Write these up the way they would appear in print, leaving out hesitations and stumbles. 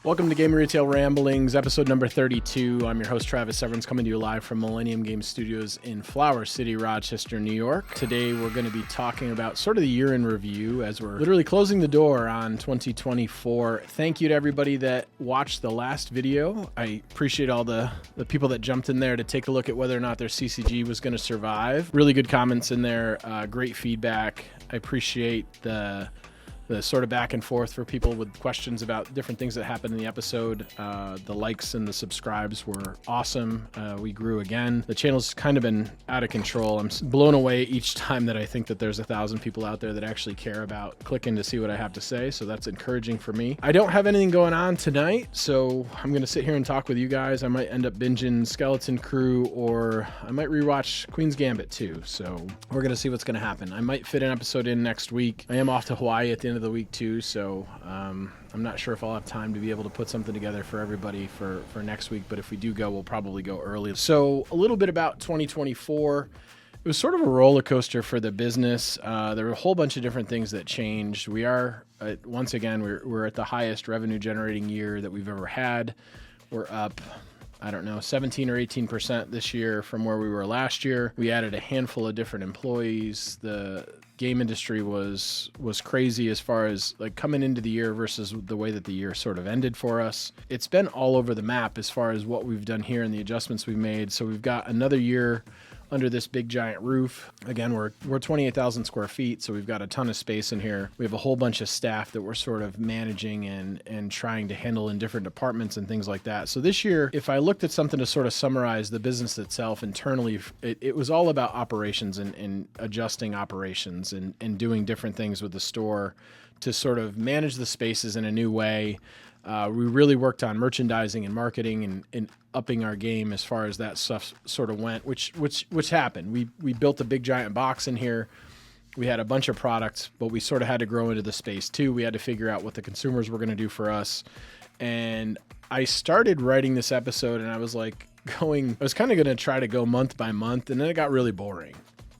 Welcome to Game Retail Ramblings, episode number 32. I'm your host, Travis Severance, coming to you live from Millennium Game Studios in Flower City, Rochester, New York. Today, we're going to be talking about sort of the year in review as we're literally closing the door on 2024. Thank you to everybody that watched the last video. I appreciate all the people that jumped in there to take a look at whether or not their CCG was going to survive. Really good comments in there, great feedback. I appreciate the sort of back and forth for people with questions about different things that happened in the episode. The likes and the subscribes were awesome. We grew again. The channel's kind of been out of control. I'm blown away each time that I think that there's 1,000 people out there that actually care about clicking to see what I have to say. So that's encouraging for me. I don't have anything going on tonight, so I'm going to sit here and talk with you guys. I might end up binging Skeleton Crew, or I might rewatch Queen's Gambit too. So we're going to see what's going to happen. I might fit an episode in next week. I am off to Hawaii at the end of the week too, so I'm not sure if I'll have time to be able to put something together for everybody for next week, but if we do go, we'll probably go early. So a little bit about 2024. It was sort of a roller coaster for the business. There were a whole bunch of different things that changed. We are, once again, we're at the highest revenue generating year that we've ever had. We're up, 17 or 18% this year from where we were last year. We added a handful of different employees. The game industry was crazy as far as like coming into the year versus the way that the year sort of ended for us. It's been all over the map as far as what we've done here and the adjustments we've made. So we've got another year under this big giant roof. Again, we're 28,000 square feet, so we've got a ton of space in here. We have a whole bunch of staff that we're sort of managing and trying to handle in different departments and things like that. So this year, if I looked at something to sort of summarize the business itself internally, it was all about operations and adjusting operations and doing different things with the store to sort of manage the spaces in a new way. We really worked on merchandising and marketing and upping our game as far as that stuff sort of went, which happened. We built a big giant box in here. We had a bunch of products, but we sort of had to grow into the space too. We had to figure out what the consumers were going to do for us. And I started writing this episode and I was kind of going to try to go month by month, and then it got really boring.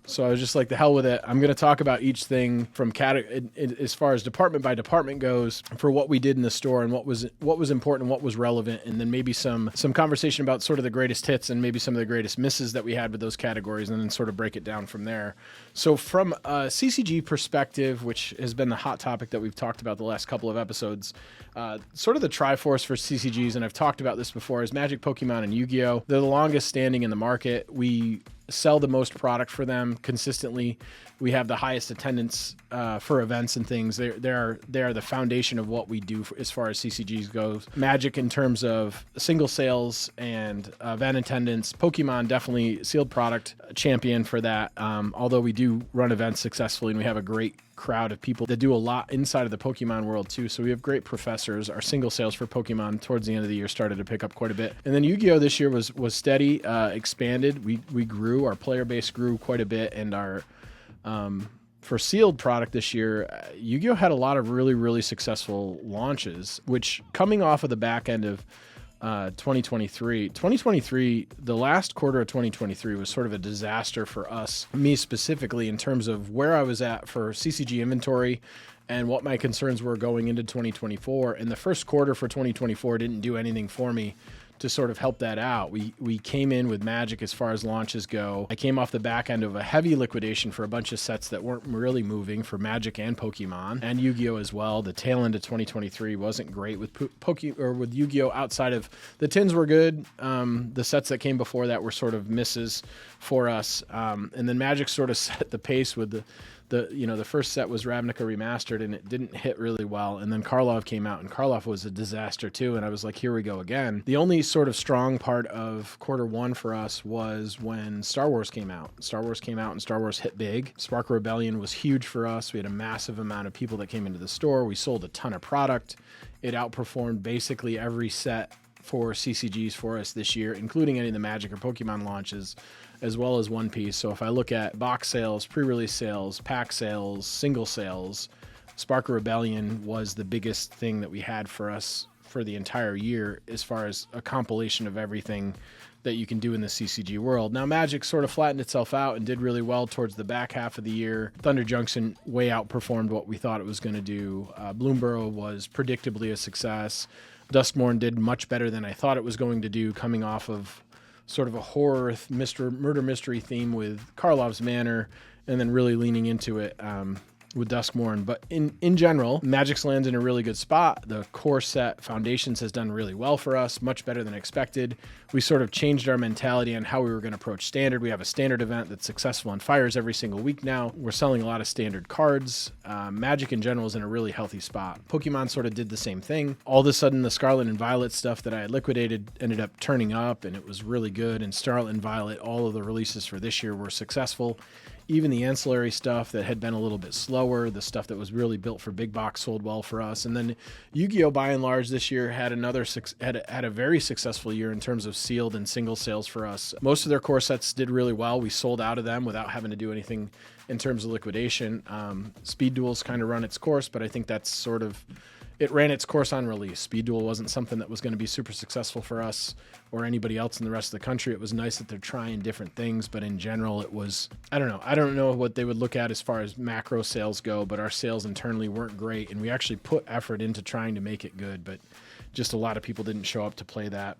So I was just like, the hell with it. I'm going to talk about each thing from as far as department by department goes for what we did in the store and what was important and what was relevant. And then maybe some conversation about sort of the greatest hits and maybe some of the greatest misses that we had with those categories, and then sort of break it down from there. So from a CCG perspective, which has been the hot topic that we've talked about the last couple of episodes, sort of the Triforce for CCGs, and I've talked about this before, is Magic, Pokemon, and Yu-Gi-Oh! They're the longest standing in the market. We sell the most product for them consistently. We have the highest attendance for events and things. They are the foundation of what we do as far as CCGs goes. Magic in terms of single sales and event attendance. Pokemon definitely sealed product champion for that. Although we do run events successfully and we have a great crowd of people that do a lot inside of the Pokemon world too. So we have great professors. Our single sales for Pokemon towards the end of the year started to pick up quite a bit. And then Yu-Gi-Oh! This year was steady, expanded. We grew, our player base grew quite a bit, and our for sealed product this year, Yu-Gi-Oh! Had a lot of really, really successful launches, which coming off of the back end of 2023, the last quarter of 2023 was sort of a disaster for us, me specifically, in terms of where I was at for CCG inventory and what my concerns were going into 2024. And the first quarter for 2024 didn't do anything for me to sort of help that out. We came in with Magic as far as launches go. I came off the back end of a heavy liquidation for a bunch of sets that weren't really moving for Magic and Pokemon, and Yu-Gi-Oh! As well. The tail end of 2023 wasn't great with with Yu-Gi-Oh! Outside of the tins were good. The sets that came before that were sort of misses for us. And then Magic sort of set the pace with the first set was Ravnica Remastered, and it didn't hit really well. And then Karlov came out, and Karlov was a disaster too. And I was like, here we go again. The only sort of strong part of quarter one for us was when Star Wars came out. Star Wars came out, and Star Wars hit big. Spark Rebellion was huge for us. We had a massive amount of people that came into the store. We sold a ton of product. It outperformed basically every set for CCGs for us this year, including any of the Magic or Pokemon launches, as well as One Piece. So if I look at box sales, pre-release sales, pack sales, single sales, Spark Rebellion was the biggest thing that we had for us for the entire year as far as a compilation of everything that you can do in the CCG world. Now, Magic sort of flattened itself out and did really well towards the back half of the year. Thunder Junction way outperformed what we thought it was going to do. Bloomburrow was predictably a success. Duskmourn did much better than I thought it was going to do, coming off of sort of a horror murder mystery theme with Karlov's Manor, and then really leaning into it with Duskmourn. But in general, Magic's Land's in a really good spot. The core set Foundations has done really well for us, much better than expected. We sort of changed our mentality on how we were going to approach Standard. We have a Standard event that's successful and fires every single week now. We're selling a lot of Standard cards. Magic in general is in a really healthy spot. Pokemon sort of did the same thing. All of a sudden, the Scarlet and Violet stuff that I had liquidated ended up turning up, and it was really good. And Scarlet and Violet, all of the releases for this year were successful. Even the ancillary stuff that had been a little bit slower, the stuff that was really built for big box, sold well for us. And then Yu-Gi-Oh! By and large this year had a very successful year in terms of sealed and single sales for us. Most of their core sets did really well. We sold out of them without having to do anything in terms of liquidation. Speed Duel's kind of run its course, but I think that's sort of... It ran its course on release. Speed Duel wasn't something that was going to be super successful for us or anybody else in the rest of the country. It was nice that they're trying different things, but in general, it was, I don't know. I don't know what they would look at as far as macro sales go, but our sales internally weren't great, and we actually put effort into trying to make it good, but just a lot of people didn't show up to play that.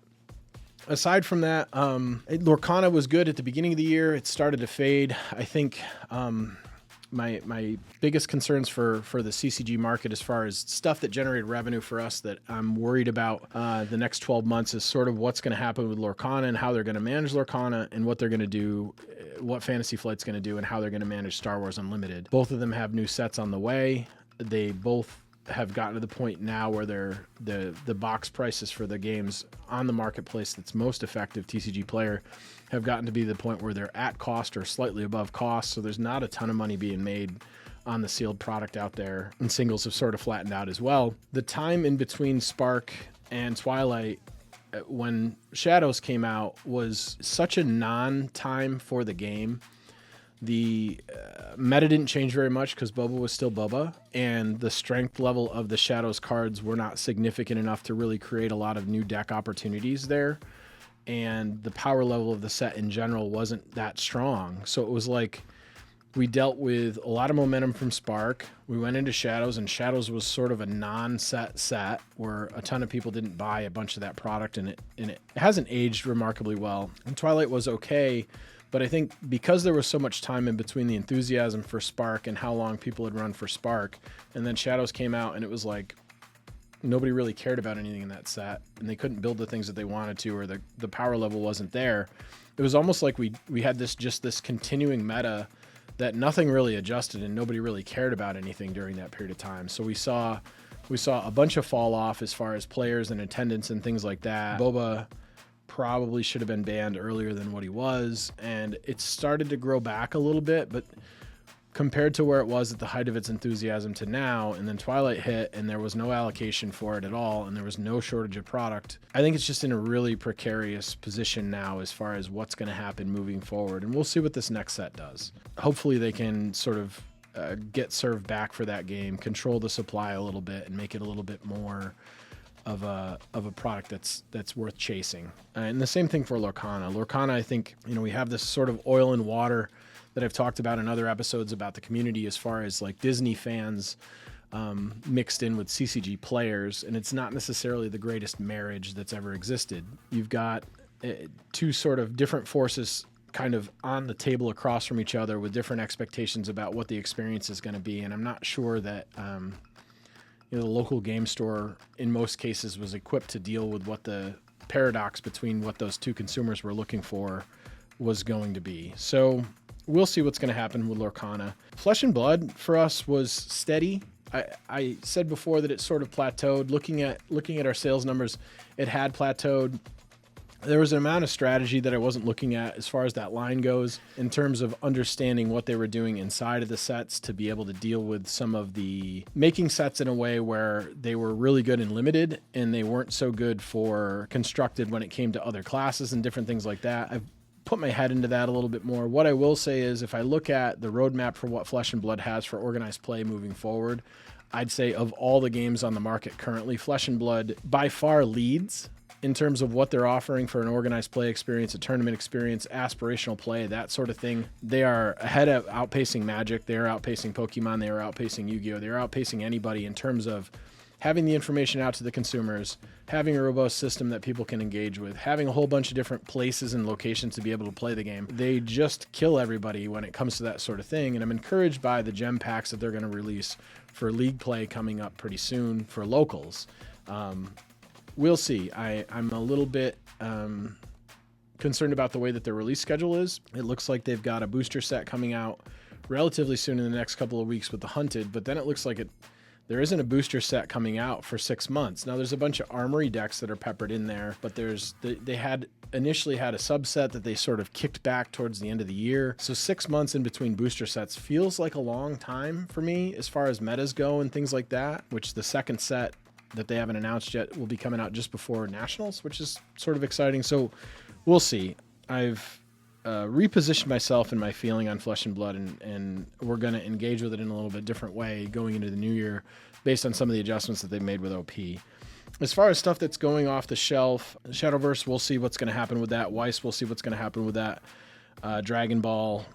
Aside from that, Lorcana was good at the beginning of the year. It started to fade. I think... My biggest concerns for the CCG market as far as stuff that generated revenue for us that I'm worried about the next 12 months is sort of what's going to happen with Lorcana and how they're going to manage Lorcana and what they're going to do, what Fantasy Flight's going to do, and how they're going to manage Star Wars Unlimited. Both of them have new sets on the way. They both have gotten to the point now where they're the box prices for the games on the marketplace that's most effective, TCG Player, have gotten to be the point where they're at cost or slightly above cost. So there's not a ton of money being made on the sealed product out there, and singles have sort of flattened out as well. The time in between Spark and Twilight when Shadows came out was such a non-time for the game. The meta didn't change very much because Boba was still Boba, and the strength level of the Shadows cards were not significant enough to really create a lot of new deck opportunities there. And the power level of the set in general wasn't that strong. So it was like we dealt with a lot of momentum from Spark. We went into Shadows, and Shadows was sort of a non-set set where a ton of people didn't buy a bunch of that product, and it hasn't aged remarkably well. And Twilight was okay, but I think because there was so much time in between the enthusiasm for Spark and how long people had run for Spark, and then Shadows came out, and it was like nobody really cared about anything in that set, and they couldn't build the things that they wanted to, or the power level wasn't there. It was almost like we had this continuing meta that nothing really adjusted, and nobody really cared about anything during that period of time. So we saw a bunch of fall off as far as players and attendance and things like that. Boba probably should have been banned earlier than what he was, and it started to grow back a little bit, but compared to where it was at the height of its enthusiasm to now, and then Twilight hit and there was no allocation for it at all, and there was no shortage of product, I think it's just in a really precarious position now as far as what's going to happen moving forward, and we'll see what this next set does. Hopefully they can sort of get served back for that game, control the supply a little bit, and make it a little bit more of a product that's worth chasing. And the same thing for Lorcana. Lorcana, I think, we have this sort of oil and water that I've talked about in other episodes about the community as far as like Disney fans mixed in with CCG players, and it's not necessarily the greatest marriage that's ever existed. You've got two sort of different forces kind of on the table across from each other with different expectations about what the experience is going to be, and I'm not sure that the local game store in most cases was equipped to deal with what the paradox between what those two consumers were looking for was going to be. So we'll see what's going to happen with Lorcana. Flesh and Blood for us was steady. I said before that it sort of plateaued. Looking at our sales numbers, it had plateaued. There was an amount of strategy that I wasn't looking at as far as that line goes in terms of understanding what they were doing inside of the sets to be able to deal with some of the making sets in a way where they were really good in limited and they weren't so good for constructed when it came to other classes and different things like that. I've put my head into that a little bit more. What I will say is if I look at the roadmap for what Flesh and Blood has for organized play moving forward, I'd say of all the games on the market currently, Flesh and Blood by far leads in terms of what they're offering for an organized play experience, a tournament experience, aspirational play, that sort of thing. They are ahead of outpacing Magic. They are outpacing Pokemon. They are outpacing Yu-Gi-Oh! They are outpacing anybody in terms of having the information out to the consumers, having a robust system that people can engage with, having a whole bunch of different places and locations to be able to play the game. They just kill everybody when it comes to that sort of thing. And I'm encouraged by the gem packs that they're going to release for league play coming up pretty soon for locals. We'll see. I'm a little bit concerned about the way that their release schedule is. It looks like they've got a booster set coming out relatively soon in the next couple of weeks with the Hunted, but then it looks like there isn't a booster set coming out for 6 months. Now there's a bunch of Armory decks that are peppered in there, but they had initially had a subset that they sort of kicked back towards the end of the year. So 6 months in between booster sets feels like a long time for me as far as metas go and things like that, which the second set that they haven't announced yet will be coming out just before Nationals, which is sort of exciting. So we'll see. I've repositioned myself and my feeling on Flesh and Blood, and we're going to engage with it in a little bit different way going into the new year based on some of the adjustments that they've made with OP. As far as stuff that's going off the shelf, Shadowverse, we'll see what's going to happen with that. Weiss, we'll see what's going to happen with that. Dragon Ball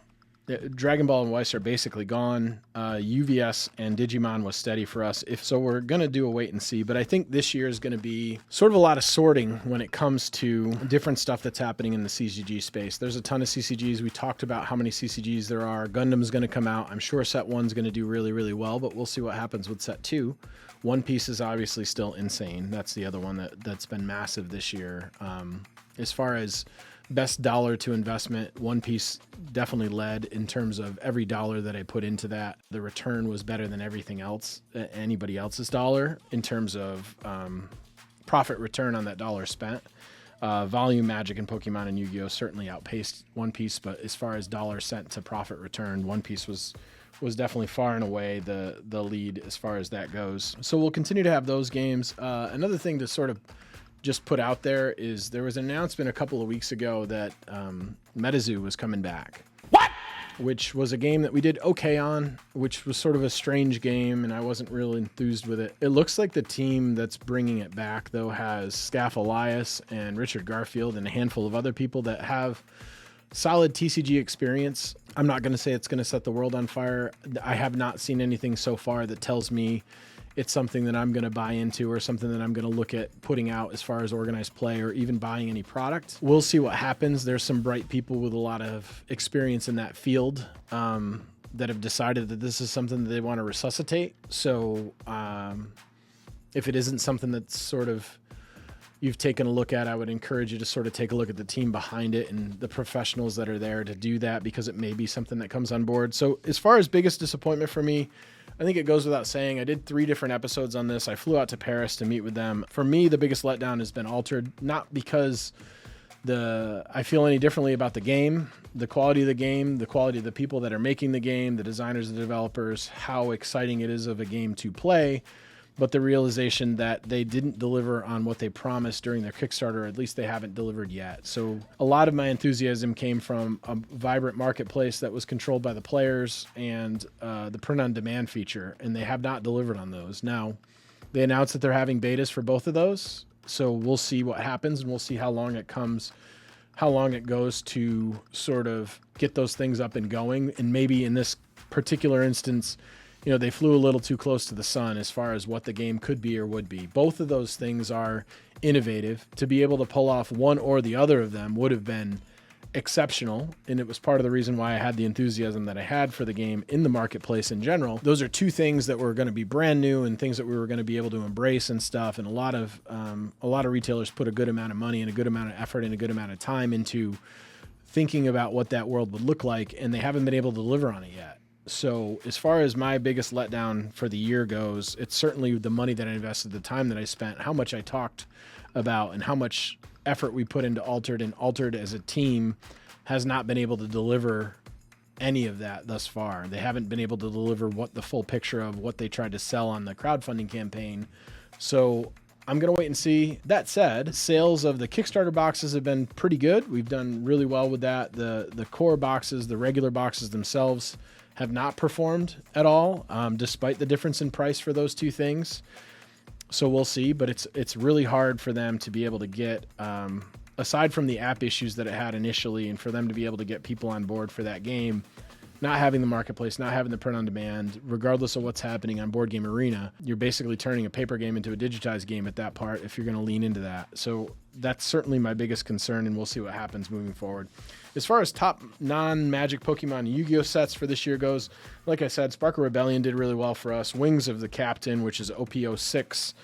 and Weiss are basically gone. UVS and Digimon was steady for us. So we're going to do a wait and see. But I think this year is going to be sort of a lot of sorting when it comes to different stuff that's happening in the CCG space. There's a ton of CCGs. We talked about how many CCGs there are. Gundam's going to come out. I'm sure set 1's going to do really, really well, but we'll see what happens with set 2. One Piece is obviously still insane. That's the other one that's been massive this year. As far as best dollar to investment, One Piece definitely led in terms of every dollar that I put into that. The return was better than everything else, anybody else's dollar, in terms of profit return on that dollar spent. Volume, Magic, and Pokemon and Yu-Gi-Oh! Certainly outpaced One Piece, but as far as dollar sent to profit return, One Piece was definitely far and away the lead as far as that goes. So we'll continue to have those games. Another thing to sort of just put out there is there was an announcement a couple of weeks ago that MetaZoo was coming back. What? Which was a game that we did okay on, which was sort of a strange game, and I wasn't real enthused with it. It looks like the team that's bringing it back, though, has Staff Elias and Richard Garfield and a handful of other people that have solid TCG experience. I'm not going to say it's going to set the world on fire. I have not seen anything so far that tells me it's something that I'm going to buy into or something that I'm going to look at putting out as far as organized play or even buying any product. We'll see what happens. There's some bright people with a lot of experience in that field that have decided that this is something that they want to resuscitate. So if it isn't something that's sort of you've taken a look at, I would encourage you to sort of take a look at the team behind it and the professionals that are there to do that, because it may be something that comes on board. So as far as biggest disappointment for me, I think it goes without saying, I did 3 different episodes on this. I flew out to Paris to meet with them. For me, the biggest letdown has been Altered, not because I feel any differently about the game, the quality of the game, the quality of the people that are making the game, the designers, the developers, how exciting it is of a game to play, but the realization that they didn't deliver on what they promised during their Kickstarter, or at least they haven't delivered yet. So a lot of my enthusiasm came from a vibrant marketplace that was controlled by the players and the print-on-demand feature, and they have not delivered on those. Now, they announced that they're having betas for both of those, so we'll see what happens, and we'll see how long it goes to sort of get those things up and going. And maybe in this particular instance, they flew a little too close to the sun as far as what the game could be or would be. Both of those things are innovative. To be able to pull off one or the other of them would have been exceptional, and it was part of the reason why I had the enthusiasm that I had for the game in the marketplace in general. Those are 2 things that were going to be brand new and things that we were going to be able to embrace and stuff, and a lot of retailers put a good amount of money and a good amount of effort and a good amount of time into thinking about what that world would look like, and they haven't been able to deliver on it yet. So as far as my biggest letdown for the year goes, it's certainly the money that I invested, the time that I spent, how much I talked about, and how much effort we put into Altered, and Altered as a team has not been able to deliver any of that thus far. They haven't been able to deliver what the full picture of what they tried to sell on the crowdfunding campaign. So I'm going to wait and see. That said, sales of the Kickstarter boxes have been pretty good. We've done really well with that. The core boxes, the regular boxes themselves, have not performed at all, despite the difference in price for those 2 things. So we'll see, but it's really hard for them to be able to get, aside from the app issues that it had initially, and for them to be able to get people on board for that game, not having the marketplace, not having the print on demand, regardless of what's happening on Board Game Arena, you're basically turning a paper game into a digitized game at that part if you're going to lean into that. So that's certainly my biggest concern, and we'll see what happens moving forward. As far as top non-Magic Pokemon Yu-Gi-Oh sets for this year goes, like I said, Spark of Rebellion did really well for us. Wings of the Captain, which is OP06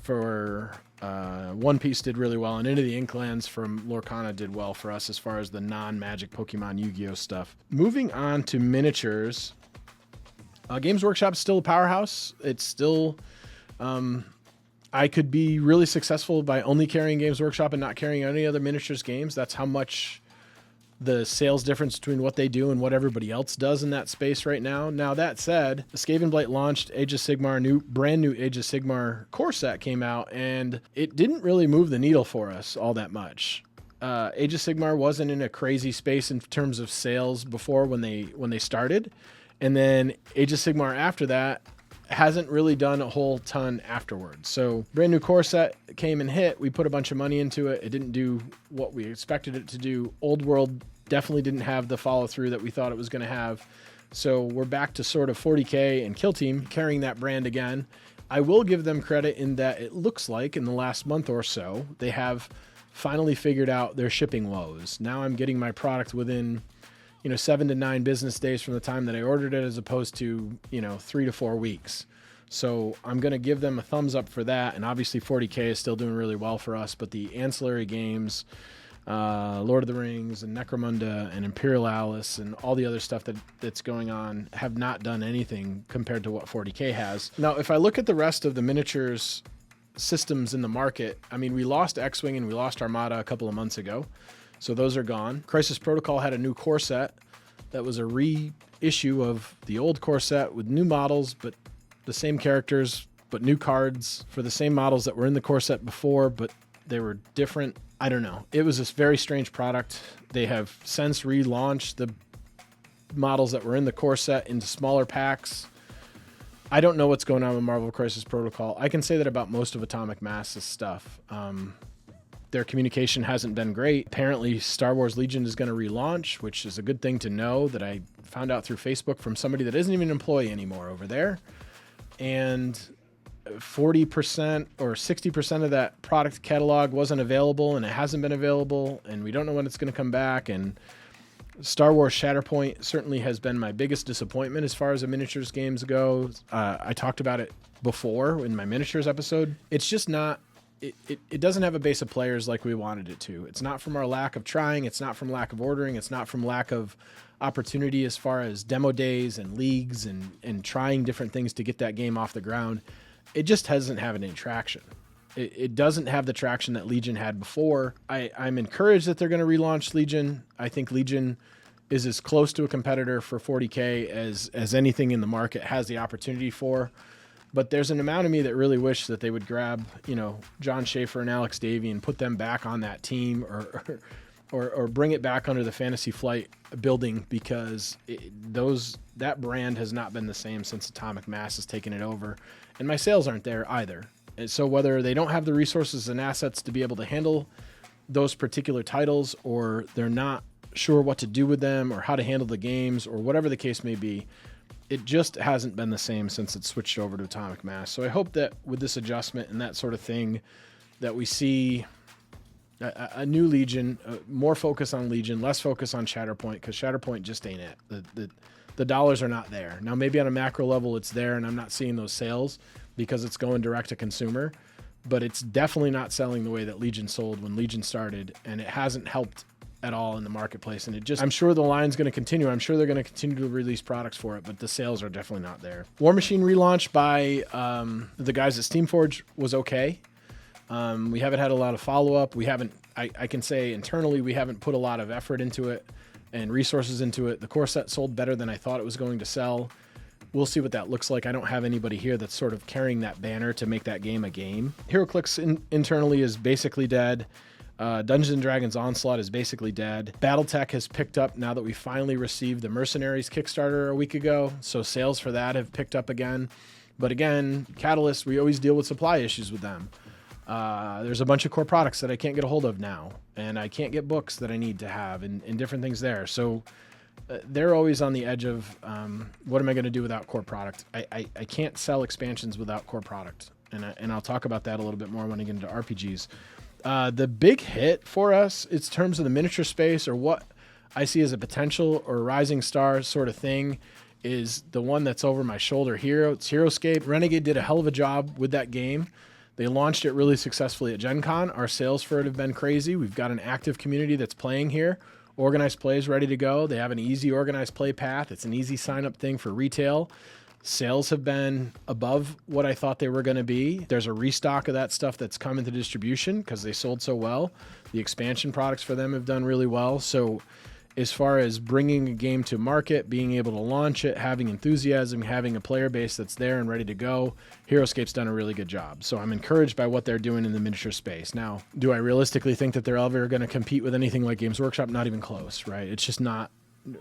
for One Piece, did really well, and Into the Inklands from Lorcana did well for us as far as the non-Magic Pokemon Yu-Gi-Oh stuff. Moving on to miniatures, Games Workshop is still a powerhouse. It's still, I could be really successful by only carrying Games Workshop and not carrying any other miniatures games. That's how much the sales difference between what they do and what everybody else does in that space right now. Now, that said, the Skaven Blight launched Age of Sigmar, brand new Age of Sigmar core set came out, and it didn't really move the needle for us all that much. Age of Sigmar wasn't in a crazy space in terms of sales before when they started, and then Age of Sigmar after that hasn't really done a whole ton afterwards. So brand new core set came and hit. We put a bunch of money into it. It didn't do what we expected it to do. Old World definitely didn't have the follow through that we thought it was going to have. So we're back to sort of 40K and Kill Team carrying that brand again. I will give them credit in that it looks like in the last month or so, they have finally figured out their shipping woes. Now I'm getting my product within 7 to 9 business days from the time that I ordered it, as opposed to, 3 to 4 weeks. So I'm going to give them a thumbs up for that. And obviously 40K is still doing really well for us, but the ancillary games, Lord of the Rings and Necromunda and Imperial Alice and all the other stuff that's going on have not done anything compared to what 40K has. Now, if I look at the rest of the miniatures systems in the market, I mean, we lost X-Wing and we lost Armada a couple of months ago. So those are gone. Crisis Protocol had a new core set that was a reissue of the old core set with new models, but the same characters, but new cards for the same models that were in the core set before, but they were different. I don't know. It was this very strange product. They have since relaunched the models that were in the core set into smaller packs. I don't know what's going on with Marvel Crisis Protocol. I can say that about most of Atomic Mass's stuff. Their communication hasn't been great. Apparently, Star Wars Legion is going to relaunch, which is a good thing to know, that I found out through Facebook from somebody that isn't even an employee anymore over there. And 40% or 60% of that product catalog wasn't available, and it hasn't been available, and we don't know when it's going to come back. And Star Wars Shatterpoint certainly has been my biggest disappointment as far as the miniatures games go. I talked about it before in my miniatures episode. It's just not... It doesn't have a base of players like we wanted it to. It's not from our lack of trying. It's not from lack of ordering. It's not from lack of opportunity as far as demo days and leagues and trying different things to get that game off the ground. It just hasn't had any traction. It doesn't have the traction that Legion had before. I'm encouraged that they're going to relaunch Legion. I think Legion is as close to a competitor for 40K as anything in the market has the opportunity for. But there's an amount of me that really wish that they would grab, John Schaefer and Alex Davey and put them back on that team or bring it back under the Fantasy Flight building, because that brand has not been the same since Atomic Mass has taken it over. And my sales aren't there either. And so whether they don't have the resources and assets to be able to handle those particular titles, or they're not sure what to do with them or how to handle the games, or whatever the case may be, it just hasn't been the same since it switched over to Atomic Mass. So I hope that with this adjustment and that sort of thing, that we see a new Legion, more focus on Legion, less focus on Shatterpoint, because Shatterpoint just ain't it. The dollars are not there. Now, maybe on a macro level it's there, and I'm not seeing those sales because it's going direct to consumer, but it's definitely not selling the way that Legion sold when Legion started, and it hasn't helped at all in the marketplace. And I'm sure the line's going to continue. I'm sure they're going to continue to release products for it, but the sales are definitely not there. War Machine relaunch by the guys at Steamforge was okay. We haven't had a lot of follow-up. I can say internally, we haven't put a lot of effort into it and resources into it. The core set sold better than I thought it was going to sell. We'll see what that looks like. I don't have anybody here that's sort of carrying that banner to make that game a game. HeroClix internally is basically dead. Dungeons & Dragons Onslaught is basically dead. Battletech has picked up now that we finally received the Mercenaries Kickstarter a week ago, so sales for that have picked up again. But again, Catalyst, we always deal with supply issues with them. There's a bunch of core products that I can't get a hold of now, and I can't get books that I need to have and different things there. So they're always on the edge of what am I going to do without core product? I can't sell expansions without core product, and I'll talk about that a little bit more when I get into RPGs. The big hit for us, in terms of the miniature space or what I see as a potential or a rising star sort of thing, is the one that's over my shoulder here. It's HeroScape. Renegade did a hell of a job with that game. They launched it really successfully at Gen Con. Our sales for it have been crazy. We've got an active community that's playing here. Organized play is ready to go. They have an easy organized play path. It's an easy sign-up thing for retail. Sales have been above what I thought they were going to be. There's a restock of that stuff that's come into distribution because they sold so well. The expansion products for them have done really well. So as far as bringing a game to market, being able to launch it, having enthusiasm, having a player base that's there and ready to go, HeroScape's done a really good job. So I'm encouraged by what they're doing in the miniature space. Now, do I realistically think that they're ever going to compete with anything like Games Workshop? Not even close, right? It's just not.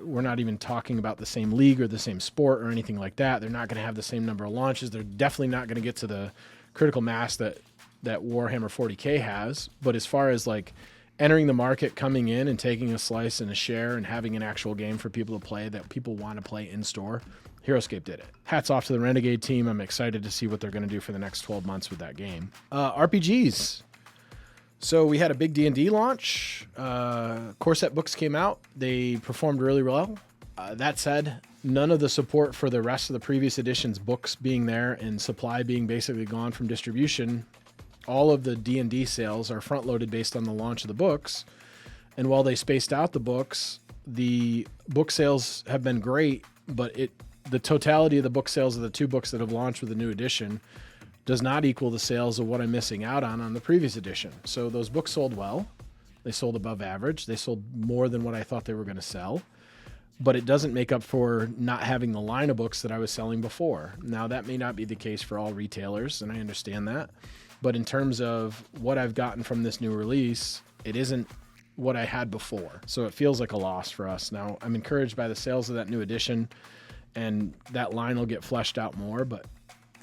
We're not even talking about the same league or the same sport or anything like that. They're not going to have the same number of launches. They're definitely not going to get to the critical mass that Warhammer 40K has. But as far as like entering the market, coming in and taking a slice and a share and having an actual game for people to play that people want to play in store, HeroScape did it. Hats off to the Renegade team. I'm excited to see what they're going to do for the next 12 months with that game. RPGs. So we had a big D&D launch. Core set books came out. They performed really well. That said, none of the support for the rest of the previous edition's books being there and supply being basically gone from distribution, all of the D&D sales are front-loaded based on the launch of the books. And while they spaced out the books, the book sales have been great, but the totality of the book sales of the two books that have launched with the new edition does not equal the sales of what I'm missing out on the previous edition. So those books sold well. They sold above average. They sold more than what I thought they were going to sell. But it doesn't make up for not having the line of books that I was selling before. Now, that may not be the case for all retailers, and I understand that. But in terms of what I've gotten from this new release, it isn't what I had before. So it feels like a loss for us. Now, I'm encouraged by the sales of that new edition, and that line will get fleshed out more, but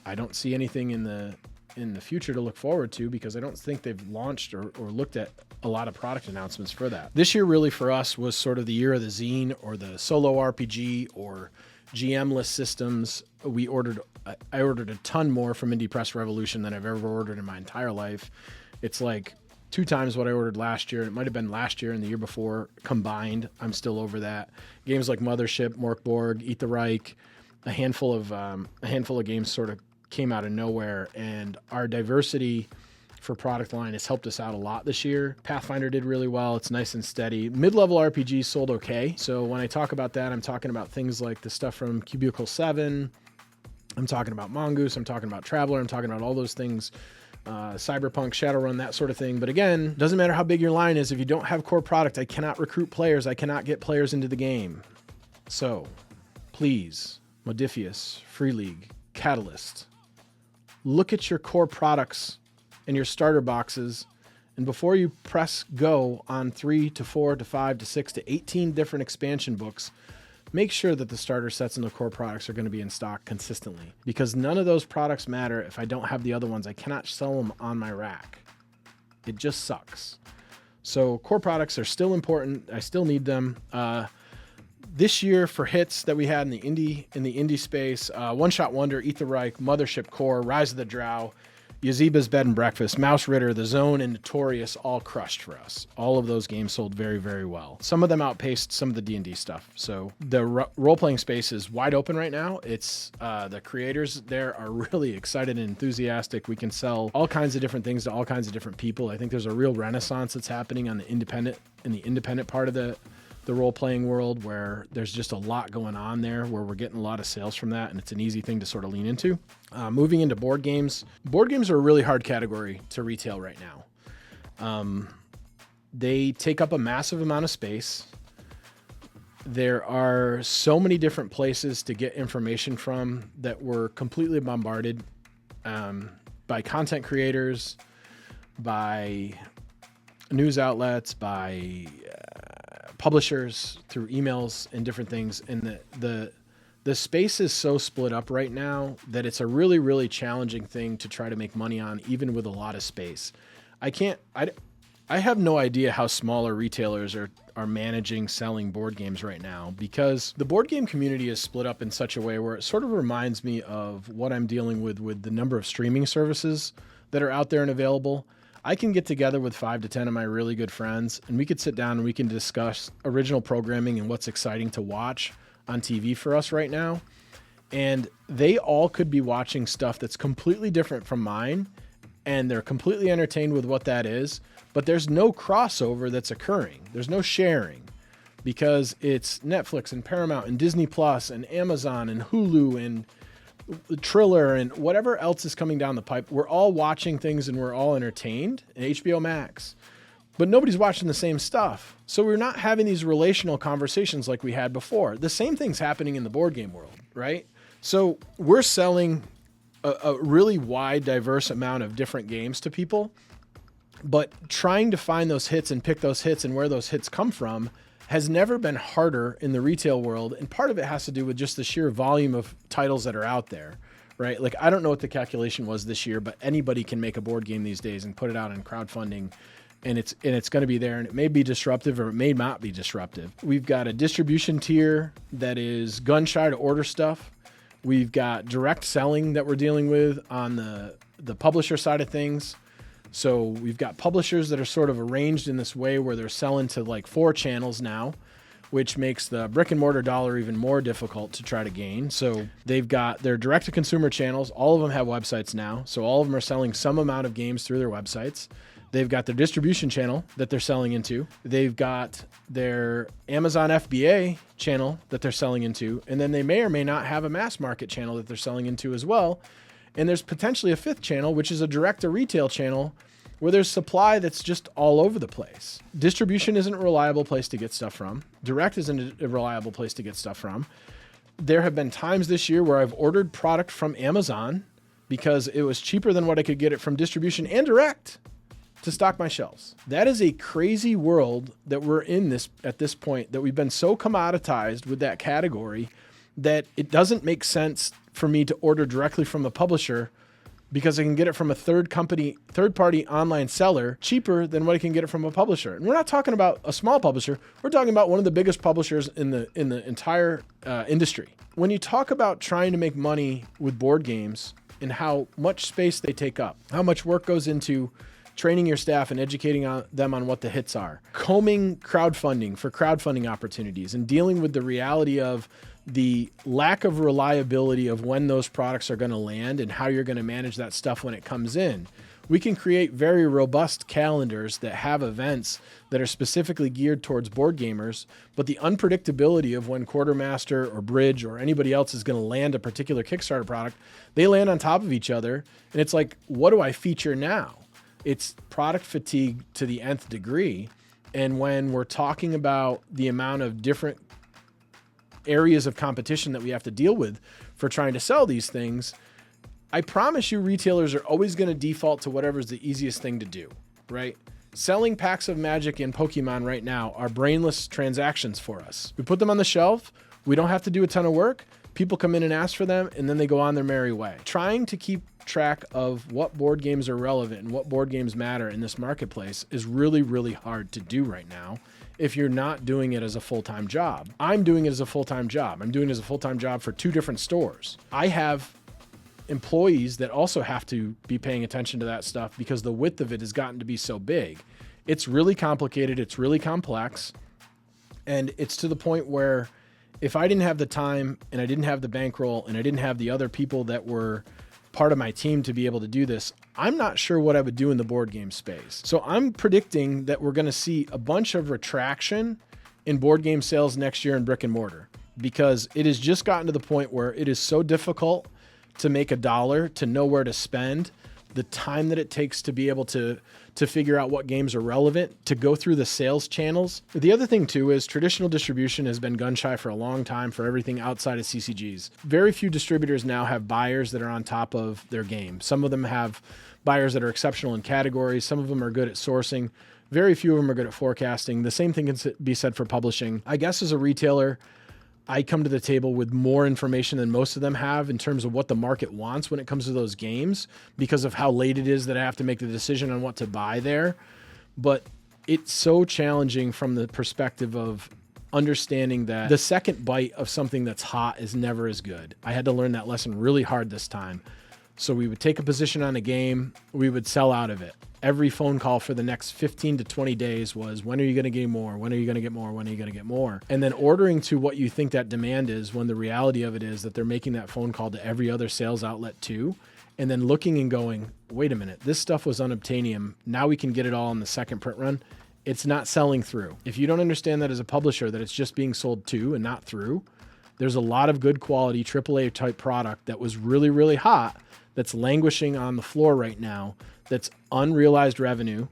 I don't see anything in the future to look forward to because I don't think they've launched or looked at a lot of product announcements for that. This year really for us was sort of the year of the zine or the solo RPG or GM-less systems. I ordered a ton more from Indie Press Revolution than I've ever ordered in my entire life. It's like 2 times what I ordered last year. It might have been last year and the year before combined. I'm still over that. Games like Mothership, Morkborg, Eat the Reich, a handful of games sort of came out of nowhere, and our diversity for product line has helped us out a lot this year. Pathfinder did really well. It's nice and steady. Mid-level RPGs sold okay. So when I talk about that, I'm talking about things like the stuff from Cubicle 7. I'm talking about Mongoose. I'm talking about Traveler. I'm talking about all those things. Cyberpunk, Shadowrun, that sort of thing. But again, doesn't matter how big your line is. If you don't have core product, I cannot recruit players. I cannot get players into the game. So please, Modiphius, Free League, Catalyst, look at your core products and your starter boxes, and before you press go on 3 to 4 to 5 to 6 to 18 different expansion books, make sure that the starter sets and the core products are going to be in stock consistently, because none of those products matter if I don't have the other ones. I cannot sell them on my rack. It just sucks. So core products are still important. I still need them. This year for hits that we had in the indie space, One Shot Wonder, Eat the Reich, Mothership Core, Rise of the Drow, Yazeba's Bed and Breakfast, Mouse Ritter, The Zone, and Notorious all crushed for us. All of those games sold very, very well. Some of them outpaced some of the D&D stuff. So the role-playing space is wide open right now. It's the creators there are really excited and enthusiastic. We can sell all kinds of different things to all kinds of different people. I think there's a real renaissance that's happening in the independent part of the role-playing world, where there's just a lot going on there, where we're getting a lot of sales from that, and it's an easy thing to sort of lean into. Moving into board games. Board games are a really hard category to retail right now. They take up a massive amount of space. There are so many different places to get information from that we're completely bombarded by content creators, by news outlets, by publishers, through emails and different things. And the space is so split up right now that it's a really, really challenging thing to try to make money on, even with a lot of space. I have no idea how smaller retailers are managing selling board games right now, because the board game community is split up in such a way where it sort of reminds me of what I'm dealing with the number of streaming services that are out there and available. I can get together with 5 to 10 of my really good friends, and we could sit down and we can discuss original programming and what's exciting to watch on TV for us right now. And they all could be watching stuff that's completely different from mine, and they're completely entertained with what that is. But there's no crossover that's occurring. There's no sharing, because it's Netflix and Paramount and Disney Plus and Amazon and Hulu and Triller and whatever else is coming down the pipe. We're all watching things and we're all entertained, and HBO Max, but nobody's watching the same stuff. So we're not having these relational conversations like we had before. The same thing's happening in the board game world, right? So we're selling a really wide, diverse amount of different games to people, but trying to find those hits and pick those hits and where those hits come from has never been harder in the retail world. And part of it has to do with just the sheer volume of titles that are out there, right? Like, I don't know what the calculation was this year, but anybody can make a board game these days and put it out in crowdfunding, and it's going to be there, and it may be disruptive or it may not be disruptive. We've got a distribution tier that is gun shy to order stuff. We've got direct selling that we're dealing with on the publisher side of things. So we've got publishers that are sort of arranged in this way where they're selling to like 4 channels now, which makes the brick and mortar dollar even more difficult to try to gain. So they've got their direct to consumer channels. All of them have websites now. So all of them are selling some amount of games through their websites. They've got their distribution channel that they're selling into. They've got their Amazon FBA channel that they're selling into. And then they may or may not have a mass market channel that they're selling into as well. And there's potentially a 5th channel, which is a direct-to-retail channel where there's supply that's just all over the place. Distribution isn't a reliable place to get stuff from. Direct isn't a reliable place to get stuff from. There have been times this year where I've ordered product from Amazon because it was cheaper than what I could get it from distribution and direct to stock my shelves. That is a crazy world that we're in at this point, that we've been so commoditized with that category that it doesn't make sense for me to order directly from a publisher, because I can get it from a third-party online seller cheaper than what I can get it from a publisher. And we're not talking about a small publisher. We're talking about one of the biggest publishers in the entire industry. When you talk about trying to make money with board games and how much space they take up, how much work goes into training your staff and educating them on what the hits are, combing crowdfunding for crowdfunding opportunities, and dealing with the reality of the lack of reliability of when those products are going to land and how you're going to manage that stuff when it comes in. We can create very robust calendars that have events that are specifically geared towards board gamers, but the unpredictability of when Quartermaster or Bridge or anybody else is going to land a particular Kickstarter product, they land on top of each other. And it's like, what do I feature now? It's product fatigue to the nth degree. And when we're talking about the amount of different areas of competition that we have to deal with for trying to sell these things, I promise you retailers are always going to default to whatever's the easiest thing to do, right? Selling packs of Magic and Pokemon right now are brainless transactions for us. We put them on the shelf. We don't have to do a ton of work. People come in and ask for them, and then they go on their merry way. Trying to keep track of what board games are relevant and what board games matter in this marketplace is really, really hard to do right now if you're not doing it as a full-time job. I'm doing it as a full-time job. I'm doing it as a full-time job for 2 different stores. I have employees that also have to be paying attention to that stuff because the width of it has gotten to be so big. It's really complicated. It's really complex. And it's to the point where if I didn't have the time and I didn't have the bankroll and I didn't have the other people that were part of my team to be able to do this, I'm not sure what I would do in the board game space. So I'm predicting that we're going to see a bunch of retraction in board game sales next year in brick and mortar, because it has just gotten to the point where it is so difficult to make a dollar, to know where to spend, the time that it takes to be able to figure out what games are relevant, to go through the sales channels. The other thing too is traditional distribution has been gun shy for a long time for everything outside of CCGs. Very few distributors now have buyers that are on top of their game. Some of them have buyers that are exceptional in categories. Some of them are good at sourcing. Very few of them are good at forecasting. The same thing can be said for publishing. I guess as a retailer, I come to the table with more information than most of them have in terms of what the market wants when it comes to those games, because of how late it is that I have to make the decision on what to buy there. but it's so challenging from the perspective of understanding that the second bite of something that's hot is never as good. I had to learn that lesson really hard this time. So we would take a position on a game, we would sell out of it. Every phone call for the next 15 to 20 days was, when are you going to get more? When are you going to get more? When are you going to get more? And then ordering to what you think that demand is, when the reality of it is that they're making that phone call to every other sales outlet too. And then looking and going, wait a minute, this stuff was unobtainium. Now we can get it all in the second print run. It's not selling through. If you don't understand that as a publisher, that it's just being sold to and not through, there's a lot of good quality AAA type product that was really, really hot that's languishing on the floor right now, that's unrealized revenue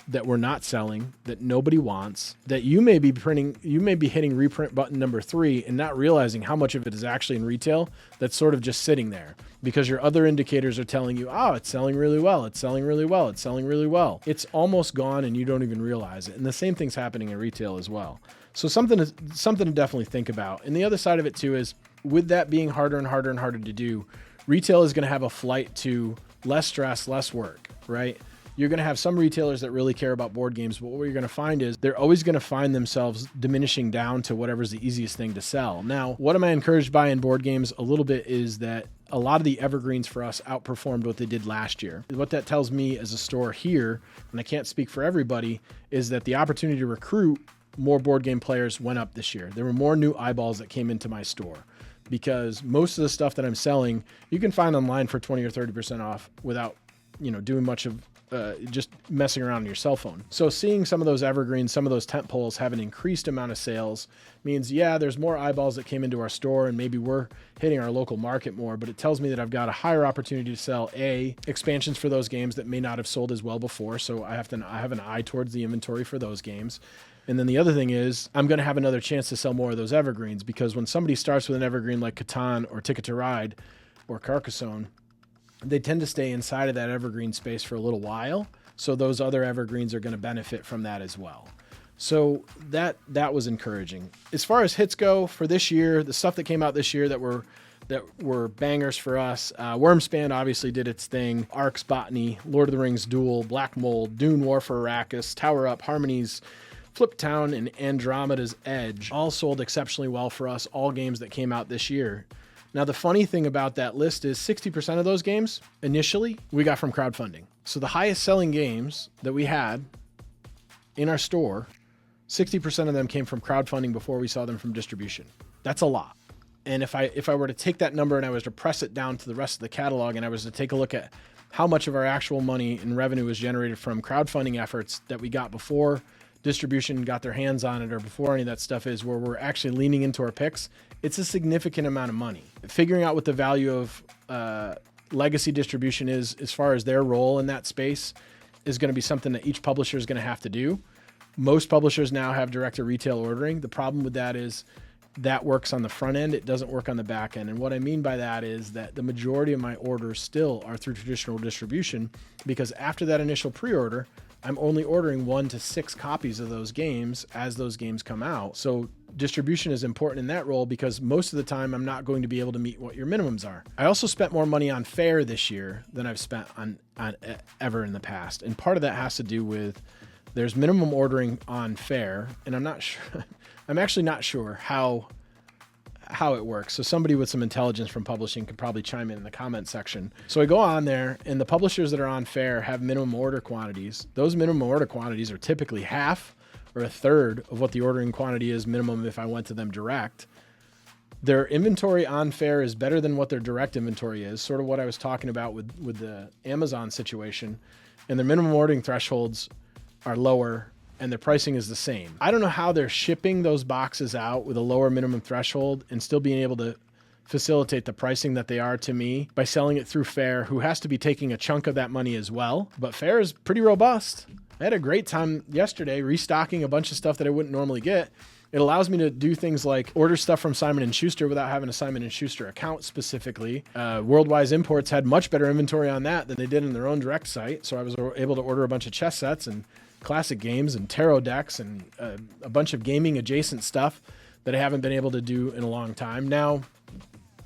that we're not selling, that nobody wants, that you may be printing, you may be hitting reprint button number 3 and not realizing how much of it is actually in retail that's sort of just sitting there because your other indicators are telling you, oh, it's selling really well, it's selling really well, it's selling really well. It's almost gone and you don't even realize it. And the same thing's happening in retail as well. So something to definitely think about. And the other side of it too is, with that being harder and harder and harder to do, retail is going to have a flight to less stress, less work, right? You're going to have some retailers that really care about board games, but what you're going to find is they're always going to find themselves diminishing down to whatever's the easiest thing to sell. Now, what am I encouraged by in board games a little bit is that a lot of the evergreens for us outperformed what they did last year. What that tells me as a store here, and I can't speak for everybody, is that the opportunity to recruit more board game players went up this year. There were more new eyeballs that came into my store, because most of the stuff that I'm selling, you can find online for 20 or 30% off without, doing much of just messing around on your cell phone. So seeing some of those evergreens, some of those tent poles have an increased amount of sales means, yeah, there's more eyeballs that came into our store and maybe we're hitting our local market more, but it tells me that I've got a higher opportunity to sell expansions for those games that may not have sold as well before. So I have an eye towards the inventory for those games. And then the other thing is, I'm going to have another chance to sell more of those evergreens, because when somebody starts with an evergreen like Catan or Ticket to Ride or Carcassonne, they tend to stay inside of that evergreen space for a little while. So those other evergreens are going to benefit from that as well. So that was encouraging. As far as hits go for this year, the stuff that came out this year that were bangers for us, Wormspan obviously did its thing. Arx Botany, Lord of the Rings Duel, Black Mold, Dune War for Arrakis, Tower Up, Harmonies, Flip Town, and Andromeda's Edge all sold exceptionally well for us, all games that came out this year. Now, the funny thing about that list is 60% of those games, initially, we got from crowdfunding. So the highest selling games that we had in our store, 60% of them came from crowdfunding before we saw them from distribution. That's a lot. And if I were to take that number and I was to press it down to the rest of the catalog and I was to take a look at how much of our actual money and revenue was generated from crowdfunding efforts that we got before distribution got their hands on it or before any of that stuff is, where we're actually leaning into our picks, it's a significant amount of money. Figuring out what the value of legacy distribution is as far as their role in that space is going to be something that each publisher is going to have to do. Most publishers now have direct to retail ordering. The problem with that is that works on the front end. It doesn't work on the back end. And what I mean by that is that the majority of my orders still are through traditional distribution, because after that initial pre-order, I'm only ordering 1 to 6 copies of those games as those games come out. So distribution is important in that role, because most of the time I'm not going to be able to meet what your minimums are. I also spent more money on Fair this year than I've spent on ever in the past. And part of that has to do with there's minimum ordering on Fair, and I'm not sure, I'm actually not sure how it works. So somebody with some intelligence from publishing could probably chime in the comment section. So I go on there, and the publishers that are on Fair have minimum order quantities. Those minimum order quantities are typically half or a third of what the ordering quantity is minimum if I went to them direct. Their inventory on Fair is better than what their direct inventory is, sort of what I was talking about with the Amazon situation. And their minimum ordering thresholds are lower, and their pricing is the same. I don't know how they're shipping those boxes out with a lower minimum threshold and still being able to facilitate the pricing that they are to me by selling it through Fair, who has to be taking a chunk of that money as well. But Fair is pretty robust. I had a great time yesterday restocking a bunch of stuff that I wouldn't normally get. It allows me to do things like order stuff from Simon & Schuster without having a Simon & Schuster account specifically. Worldwise Imports had much better inventory on that than they did in their own direct site. So I was able to order a bunch of chess sets and classic games and tarot decks and a bunch of gaming adjacent stuff that I haven't been able to do in a long time. Now,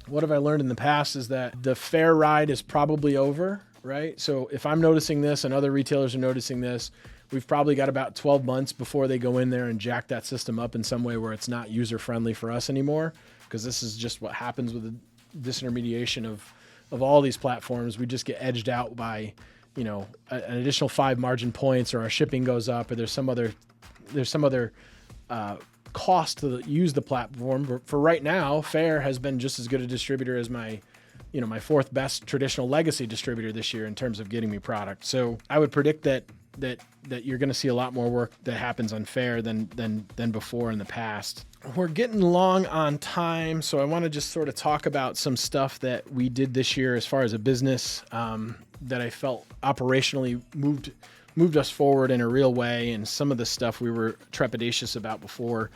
what have I learned in the past is that the Fair ride is probably over, right? So if I'm noticing this and other retailers are noticing this, we've probably got about 12 months before they go in there and jack that system up in some way where it's not user-friendly for us anymore, because this is just what happens with the disintermediation of all these platforms. We just get edged out by, an additional 5 margin points, or our shipping goes up, or there's some other cost to use the platform. For right now, Fair has been just as good a distributor as my 4th best traditional legacy distributor this year in terms of getting me product. So I would predict that you're going to see a lot more work that happens on Fair than before in the past. We're getting long on time, so I want to just sort of talk about some stuff that we did this year as far as a business that I felt operationally moved us forward in a real way, and some of the stuff we were trepidatious about before.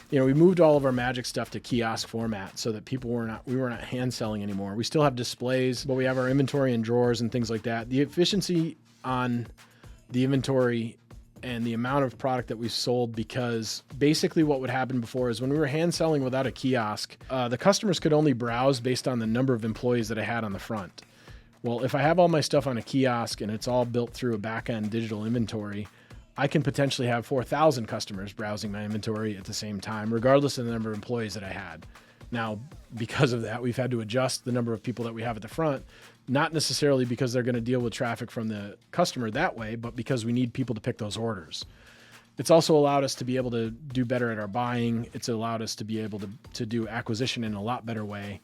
We moved all of our Magic stuff to kiosk format so that we were not hand selling anymore. We still have displays, but we have our inventory in drawers and things like that. The efficiency on the inventory and the amount of product that we sold, because basically what would happen before is when we were hand selling without a kiosk, the customers could only browse based on the number of employees that I had on the front. Well, if I have all my stuff on a kiosk and it's all built through a back-end digital inventory, I can potentially have 4,000 customers browsing my inventory at the same time, regardless of the number of employees that I had. Now, because of that, we've had to adjust the number of people that we have at the front, not necessarily because they're going to deal with traffic from the customer that way, but because we need people to pick those orders. It's also allowed us to be able to do better at our buying. It's allowed us to be able to do acquisition in a lot better way.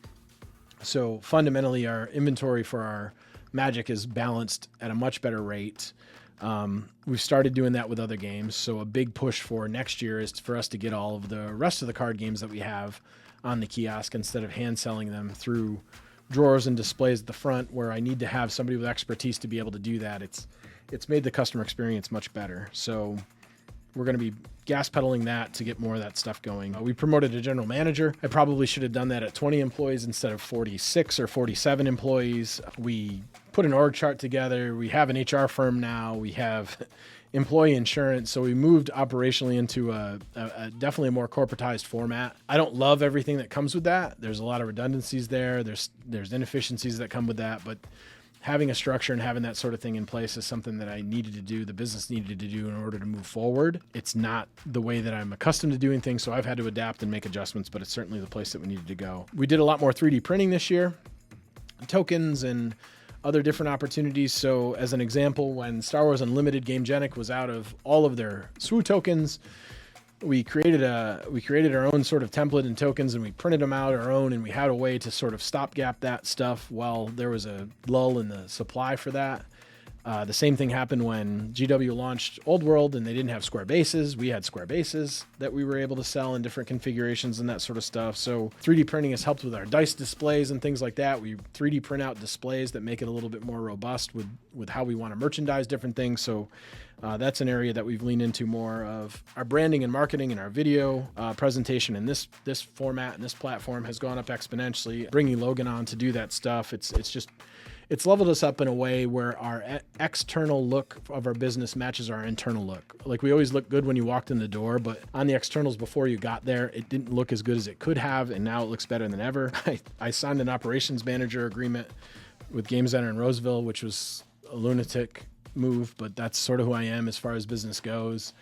So fundamentally, our inventory for our Magic is balanced at a much better rate. We've started doing that with other games. So a big push for next year is for us to get all of the rest of the card games that we have on the kiosk instead of hand selling them through drawers and displays at the front, where I need to have somebody with expertise to be able to do that. It's made the customer experience much better. So we're going to be gas pedaling that to get more of that stuff going. We promoted a general manager. I probably should have done that at 20 employees instead of 46 or 47 employees. We put an org chart together. We have an HR firm now. We have employee insurance. So we moved operationally into a definitely a more corporatized format. I don't love everything that comes with that. There's a lot of redundancies there. There's inefficiencies that come with that, but having a structure and having that sort of thing in place is something that I needed to do, the business needed to do in order to move forward. It's not the way that I'm accustomed to doing things, so I've had to adapt and make adjustments, but it's certainly the place that we needed to go. We did a lot more 3D printing this year, tokens and other different opportunities. So as an example, when Star Wars Unlimited Gamegenic was out of all of their SWU tokens, we created our own sort of template and tokens, and we printed them out our own, and we had a way to sort of stopgap that stuff while there was a lull in the supply for that. The same thing happened when GW launched Old World and they didn't have square bases. We had square bases that we were able to sell in different configurations and that sort of stuff. So 3D printing has helped with our dice displays and things like that. We 3D print out displays that make it a little bit more robust with how we want to merchandise different things. So that's an area that we've leaned into more of. Our branding and marketing and our video presentation in this format and this platform has gone up exponentially. Bringing Logan on to do that stuff, it's leveled us up in a way where our external look of our business matches our internal look. Like, we always look good when you walked in the door, but on the externals before you got there, it didn't look as good as it could have, and now it looks better than ever. I signed an operations manager agreement with Game Center in Roseville, which was a lunatic move, but that's sort of who I am as far as business goes.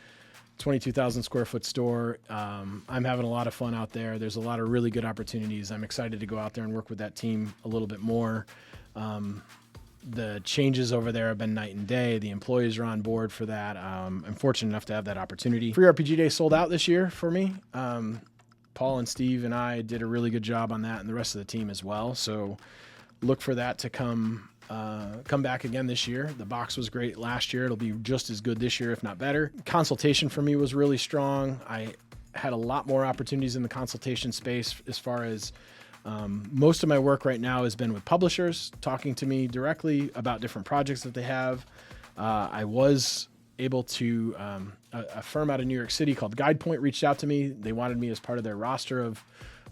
22,000 square foot store. I'm having a lot of fun out there. There's a lot of really good opportunities. I'm excited to go out there and work with that team a little bit more. The changes over there have been night and day. The employees are on board for that. I'm fortunate enough to have that opportunity. Free RPG Day sold out this year for me. Paul and Steve and I did a really good job on that, and the rest of the team as well. So look for that to come back again this year. The box was great last year. It'll be just as good this year, if not better. Consultation for me was really strong. I had a lot more opportunities in the consultation space as far as most of my work right now has been with publishers talking to me directly about different projects that they have. I was able to, a firm out of New York City called GuidePoint reached out to me. They wanted me as part of their roster of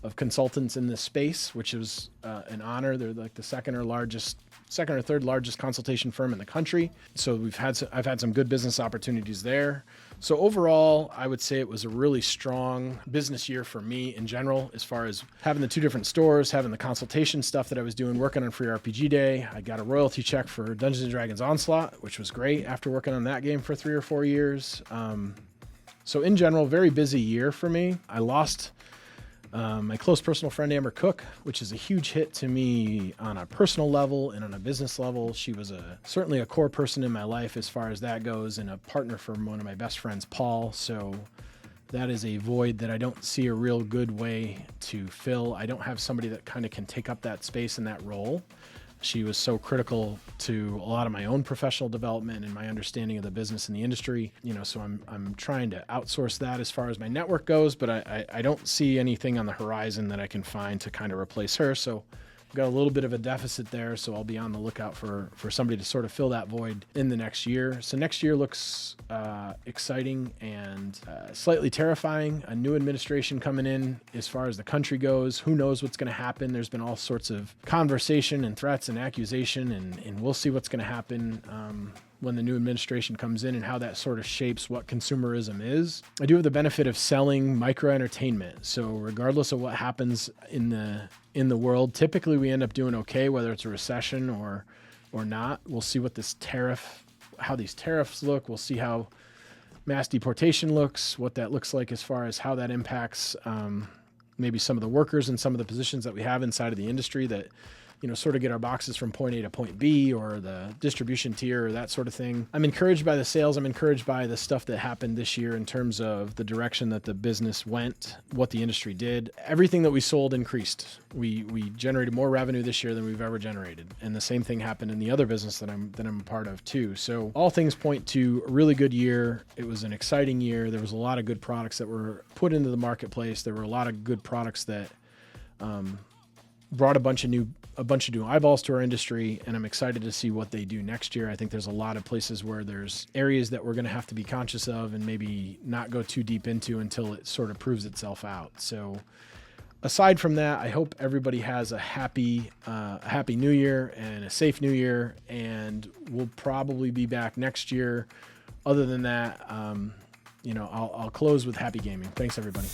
of consultants in this space, which is an honor. They're like the second or third largest consultation firm in the country. So I've had some good business opportunities there. So overall, I would say it was a really strong business year for me in general, as far as having the 2 different stores, having the consultation stuff that I was doing, working on Free RPG Day. I got a royalty check for Dungeons & Dragons Onslaught, which was great after working on that game for 3 or 4 years. So in general, very busy year for me. I lost my close personal friend, Amber Cook, which is a huge hit to me on a personal level and on a business level. She was certainly a core person in my life as far as that goes, and a partner for one of my best friends, Paul. So that is a void that I don't see a real good way to fill. I don't have somebody that kind of can take up that space and that role. She was so critical to a lot of my own professional development and my understanding of the business and the industry. So I'm trying to outsource that as far as my network goes, but I don't see anything on the horizon that I can find to kind of replace her. So I've got a little bit of a deficit there, so I'll be on the lookout for somebody to sort of fill that void in the next year. So next year looks exciting and slightly terrifying. A new administration coming in as far as the country goes. Who knows what's going to happen? There's been all sorts of conversation and threats and accusation, and we'll see what's going to happen when the new administration comes in and how that sort of shapes what consumerism is. I do have the benefit of selling micro entertainment. So regardless of what happens in the world, typically we end up doing okay, whether it's a recession or not. We'll see what how these tariffs look. We'll see how mass deportation looks, what that looks like as far as how that impacts maybe some of the workers and some of the positions that we have inside of the industry that sort of get our boxes from point A to point B, or the distribution tier or that sort of thing. I'm encouraged by the sales. I'm encouraged by the stuff that happened this year in terms of the direction that the business went, what the industry did. Everything that we sold increased. We generated more revenue this year than we've ever generated. And the same thing happened in the other business that I'm a part of too. So all things point to a really good year. It was an exciting year. There was a lot of good products that were put into the marketplace. There were a lot of good products that brought a bunch of new eyeballs to our industry, and I'm excited to see what they do next year. I think there's a lot of places where there's areas that we're going to have to be conscious of and maybe not go too deep into until it sort of proves itself out. So aside from that, I hope everybody has a happy new year and a safe new year, and we'll probably be back next year. Other than that, I'll close with happy gaming. Thanks, everybody.